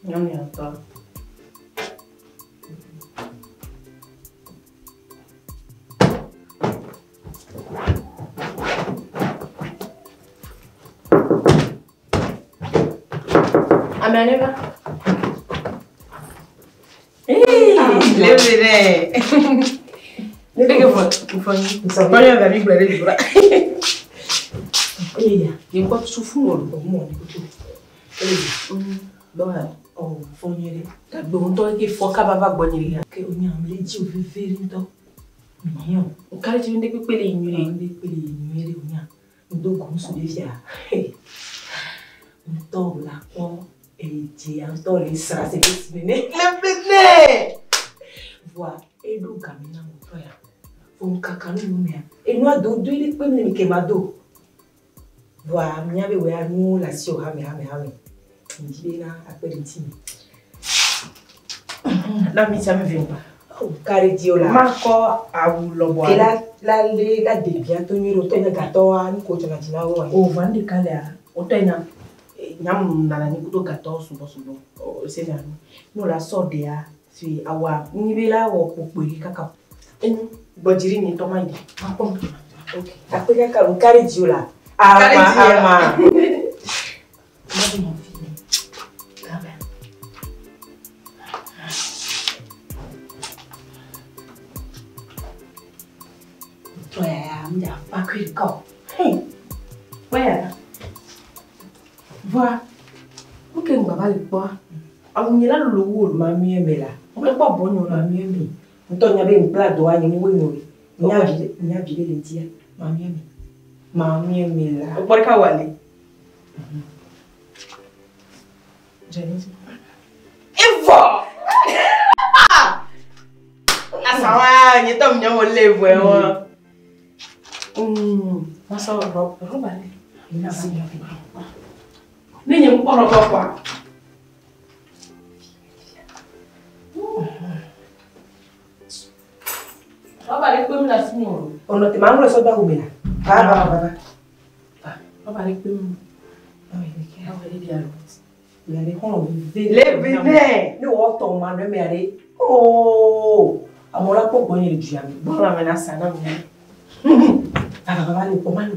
Non, il n'y a pas. Amélie, Lebene. Oh, fonyere. Ta bonto ke foka baba gbonyere. Ke onya mleji o fefere nto. Nyo. O kare ti nde pepele nyure, nyure onya. Ndo gunsu de fia. Nto la ko eji an to le sra se besmene. Lebene. Voi edo kamina mo ya. Fon kakanu numia. Enu ado do ile pe mi ke mado. Voi mnyabe we anu la si o hame. Ndibena aperitif. La mise me vient pas. Oh, carré diola. Marco a ou le bois. Et la de bientôt nous retourne gâteau à nous coach na au vent de calais. Au tena nyam na la ni kuto gâteau subo. C'est bien. Nous la sorte de a si awa nibela wo kokori kaka. Bojiri ni tomaidi. OK. Après carré diola. Ama. Ja, pas que le corps. Ouais. Voilà. Ok, on va pas le boire. On y a le lourd, ma mienne, mais là. On peut pas bon, on a mieux mis. On t'en avait une plate d'oie, il y a viré les tiens. Ma mienne, mais là. On peut pas aller. J'ai dit. Et voilà! Ah, ça va, il est tombé dans le lèvre. Masa roba le. Ina si. Ni nyem ko roba kwa. Roba le kwem la simo. Ono te mangulo so da kubela. Baba. Roba le kwem. Ai, que é o dialo. Ya le hono Lebene. Ni wo to ma no me are. Oh! Amola po bonye le diami. Bona menaça na minha. Vale, pomalo.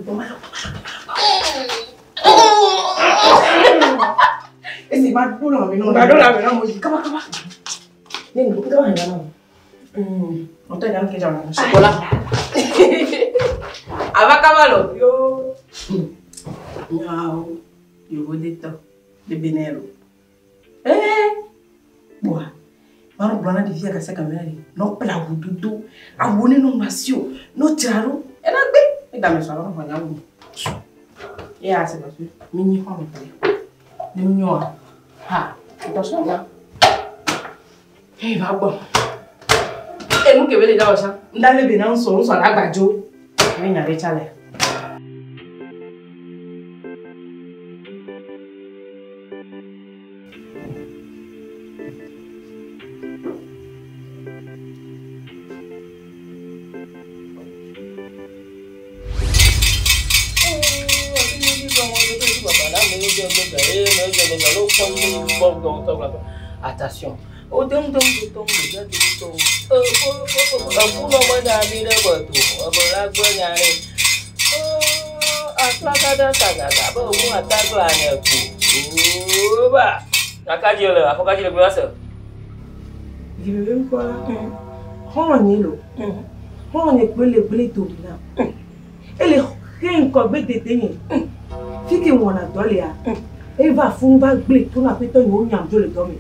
Esse maduro não. Calma. Nem nunca vai ganhar. Não tem nada que já não. Chocolate. Ava cavalo. Yo. Não. Eu vou deitar de benelo. Boa. Mano, blana de via que câmera ali. Não pela dudu. A bone não nasceu. Não tiraram. Ela bem. E dá me só não vai ganhar. E assim, mas mini como é? De minha. Ha. Então só lá. Ei, vai bom. E nunca vele da ocha. Nda Lebene não só agbajo. Vem na rechale. Attention. O dum dum já dum. Aku mau jadi batu. Abang nyari. Atlagada sagada. Baru ataglanya ku. Ba. Nakaji le. Apa kaji le biasa? Givem ko la. Honye lo. Honye gbele to na. Ele hen ko gbe tete yin. Fiki wona dole ya. Eva fun ba gbe to na pe to yo nyam jo le do mi.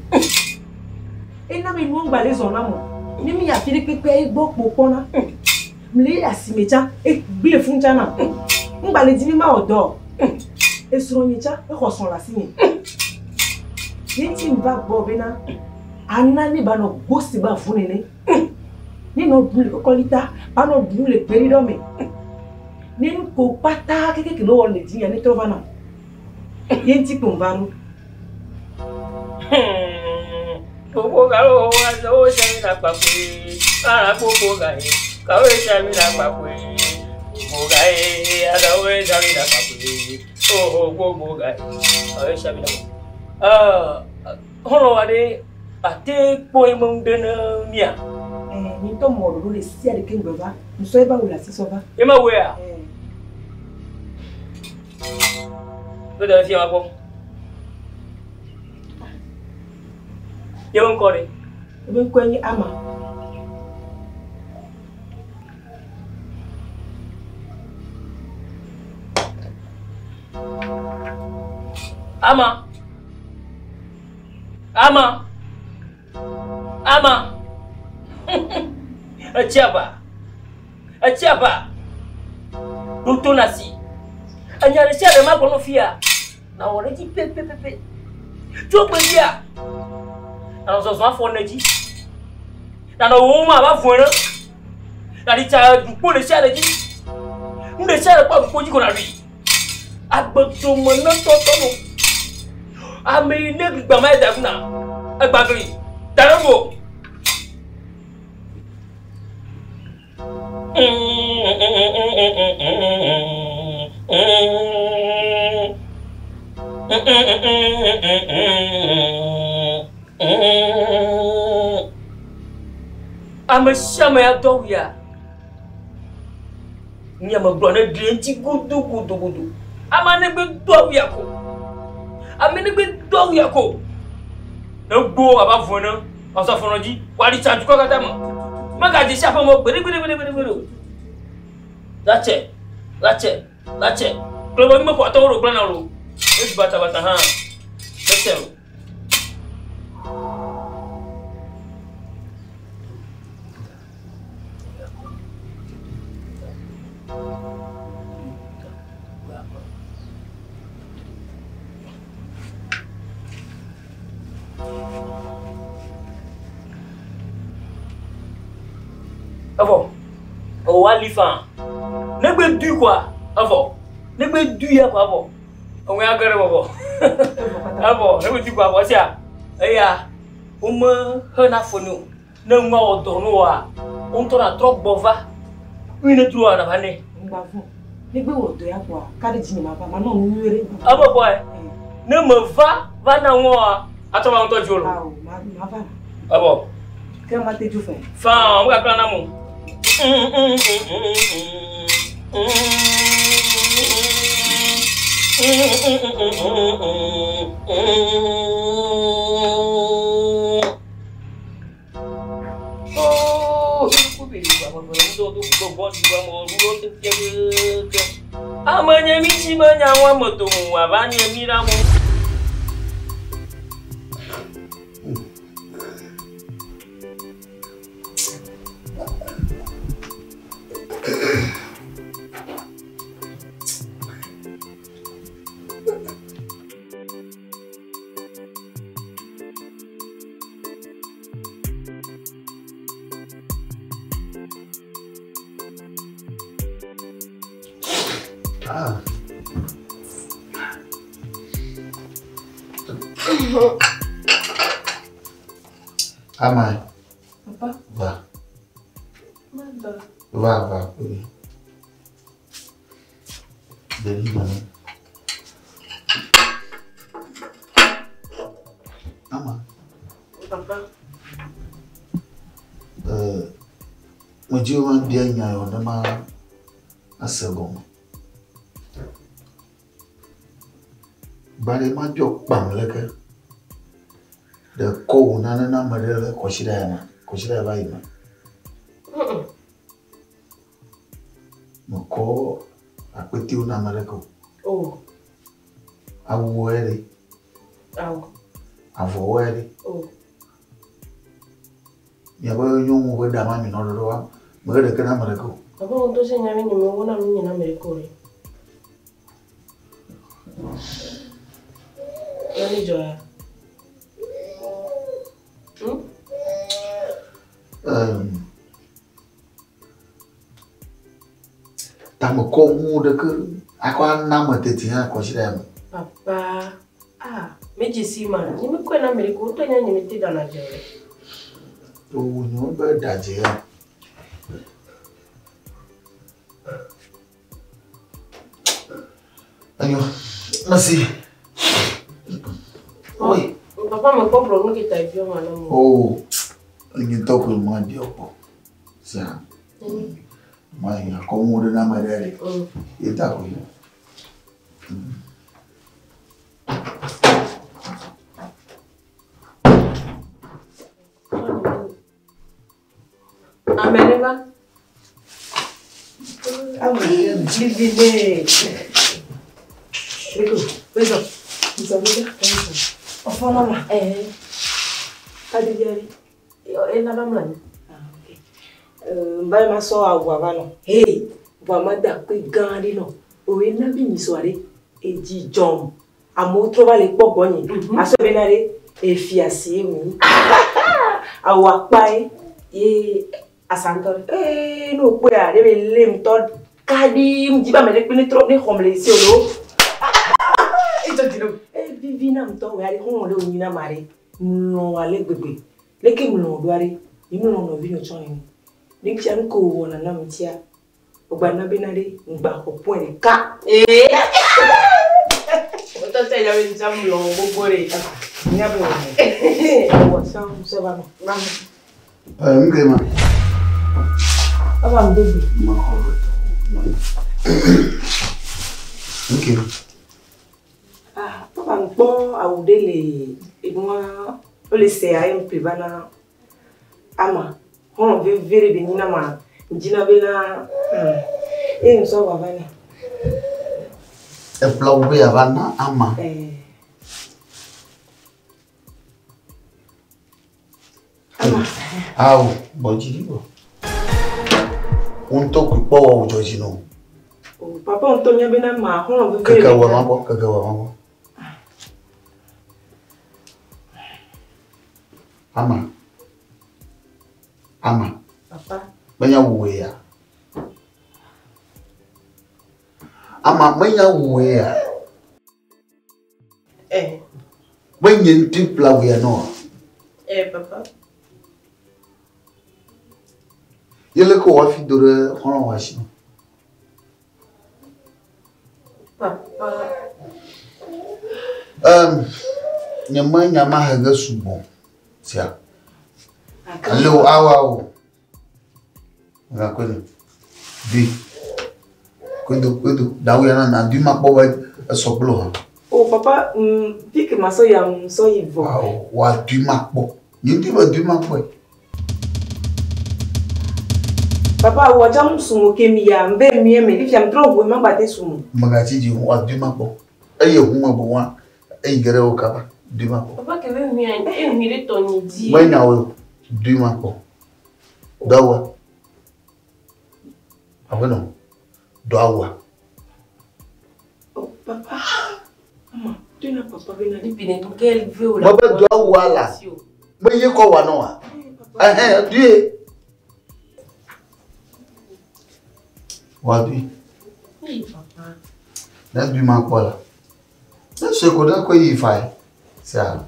Ena mi won gba le zo na mo. Ni mi ya fi pepe egbo popona. Mle ya simecha e gbe fun jana. Ngba le di mi ma odo. E suro nyicha e ko son la si yin. Ni ti mba gbo be na. Ana ni ba no gbosi ba fun ni. Ni no bule kokolita, ba no bule perido me. Ni ko pata keke no wole di ni trova na. Yenti kumbaru. Popo galo o shami na papwe. Ara popo gai. Kawe shami na papwe. Popo gai ada o shami na papwe. Oh popo gai. Kawe shami na. Hono wade ate boy mong dena mia. Ni to moro le sia de kengba. Nso eba wala sisova. Ema wea. Lo de fi mako. Yeun ko re. Ebe ko ni ama. Ama. Ama. Ama. Achaba. Achaba. Luto nasi. Anyare sia de ma kono fia. Na ore ji pe. To gbe dia. Na so so afo na ji. Na no wo ma ba fun na. Na di cha du po le sia le ji. Nde sia le pa ko ji ko na ri. Agboto mo na to no. Ame ne gba ma da funa. Agba gri. Darabo. I'm shama ya doya. Nyama brona drenchi gudu. Amane be doya ko. Amene be doya ko. No go aba fona. Asa fona ji. Wali chanju ko kata mo. Maga ji shafa mo gbere. That's it. Klobo mi ko atoro gbana ro. Esi bata ha. That's it. Avo. O wali fan. Negbe du quoi? Avo. Negbe du ya quoi avo. O me agare bobo. Avo, negbe du quoi avo sia. Eya. O me hana fonu. Na nwa odono wa. On to na trop bova. Une tu wa na bane. Mbavu. Negbe wodo ya kwa. Kari jini maba ma no nwere. Avo boy. Ne me va na nwa. Atoma on to jolo. Ah, ma va. Avo. Que ma te ju fe. Fa, on va prendre amour. Amanya michi manya wa moto wa banye miramu. Amai. Papa. Va. Manda. Va. Devenue. Ama. Papa. Moji o man bien nya yo na ma asebon. Bare ma jo pam leke. De ko na madele ko shida ba ina. Mo ko apeti una maleko. Oh. Awuere. Awo. Avowere. Oh. Ya ba yo mu we da ma mi no do wa. Mo de kana maleko. Papa on to se nyame ni mo na mi na America re. Yoni joya. como de que agora não me detinha com a Papa, me disse, mano, nem me conhece na América, eu tô nem me tendo na Nigeria. Oh, não é verdade, é. Ayo, masih. Oi. Papa me comprou no que tá aí, mano. Oh, ninguém toca o mano de opo. Sim. Mas como o na Maria, ele tá com ele. Amereba. Lebene. Beso. Bisa beda. Apa nama? Tadi jari. Nama mana? Okay. Mbak masuk agua no. Hey, wa mada ku gandi no. O ena bi ni soare eji jom. Amo trova le popo ni. Aso benare e fiasi mi. Awa pai asantor. No pe a de lem to kadi mjiba me de pini trop ni xomle si olo. Ito dilo. Vivina mto we ari hon le onina mare. No ale gbegbe. Leke mlo doare. Imi no vino choni. Nik chan ko wona na mtia. Ogba na benare ngba ko point ka. Oto te ya we jam lo gbogbo re. Nya bo. Wo san se ba no. Nge ma. Aba mbebi. Ma ko. Okay. Papa ngbo awudele edwa ole se ayem privana ama hon ve vere benina ma njina bena nso bavana E plaube avana ama. Ama Au, bojiribo. Unto ku powo ujojino. Papa ontonya bena ma hon ve vere Kakawa mambo. Ama. Papa. Manya uwea. Ama manya uwea. Manya ntipla uwea no. Papa. Yele ko wafi dore hono washi. Papa. Nyama haga subo. Sia. Allo awa. Ngakoni. Bi. Kudu dawo yana na di makbo wa soblo ha. Oh papa, pik maso ya so yivo. Wa di makbo. Yindi wa di makbo. Papa wa jam sumo kemi ya mbe mi me if yam tro bo ma bate sumo. Magati ji wa di makbo. Eye hu ma bo wa. Gere o kaba. Di makbo. Papa ke we mi an e mi re to ni di. Manya o di makbo. Dawa. Abono. Dawa. Oh papa. Mama, tu na papa bena di Bine quel veut la. Baba dawa la. Mwenye ko wa no wa. Die. Wadi. Papa. Na du makbo la. Na se ko da ko yi fa. Sia.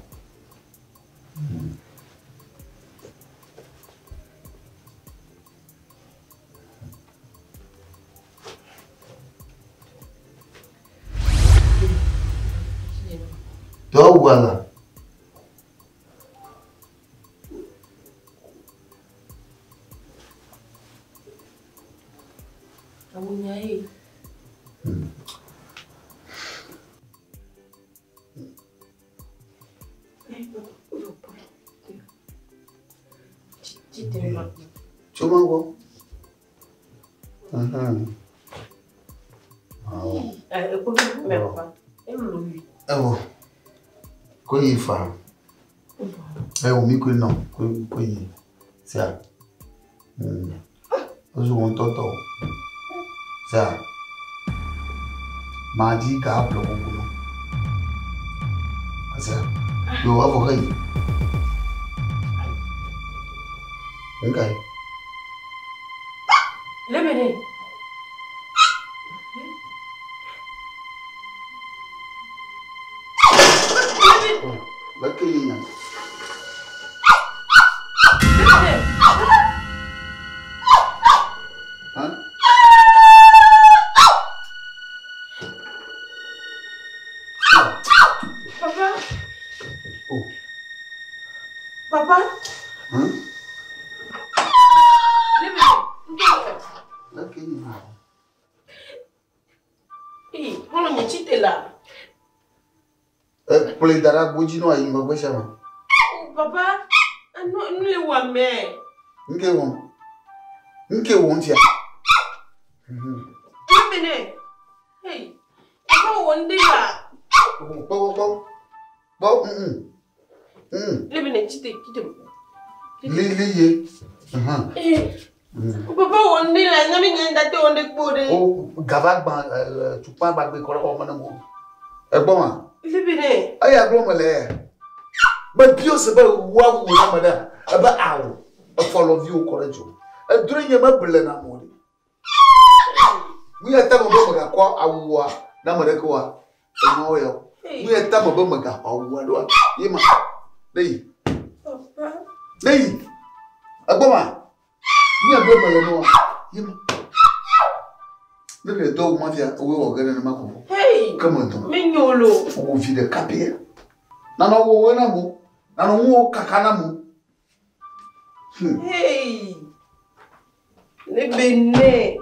Wala. Amunya hii. TITRE. Cuma go. Ko yi fa. O mi ko no, ko yi. Sia. Ozu won toto. Sia. Ma ji ka aplo ko no. Sia. Yo avo kai. Engai. Lebene. Lebene. Hein? Papa. Oh. Papa. Hein? Lebene. On est cheaté là. Play dara bojino ayi ngwe sama. Papa, nous les voix mais. Nke won tia. Lebene. Hey. Papa on dit là. Bo. Lebene cheaté. Liye. Papa on dit là, ngami ngenda te on de kode. Oh, gavagba tupa bagbe ko ko mo na mo. Egbon ma. Lebene. Aya gbo mo le. Ba bio se ba wa wu na mada. Aba awo. A follow you courage. A during your mabble na mo. We are tamo bo ga kwa awwa na mada ko no yo. We are tamo bo ga awwa do. Yema. Dey. Papa. Dey. Agboma. We are bo no. Yema. Look at dog mafia we were getting na mako. Hey. Come on to. Mignolo. O vi de capia. Na no wo na mo. Na no wo kakana mo. Hey. Lebene.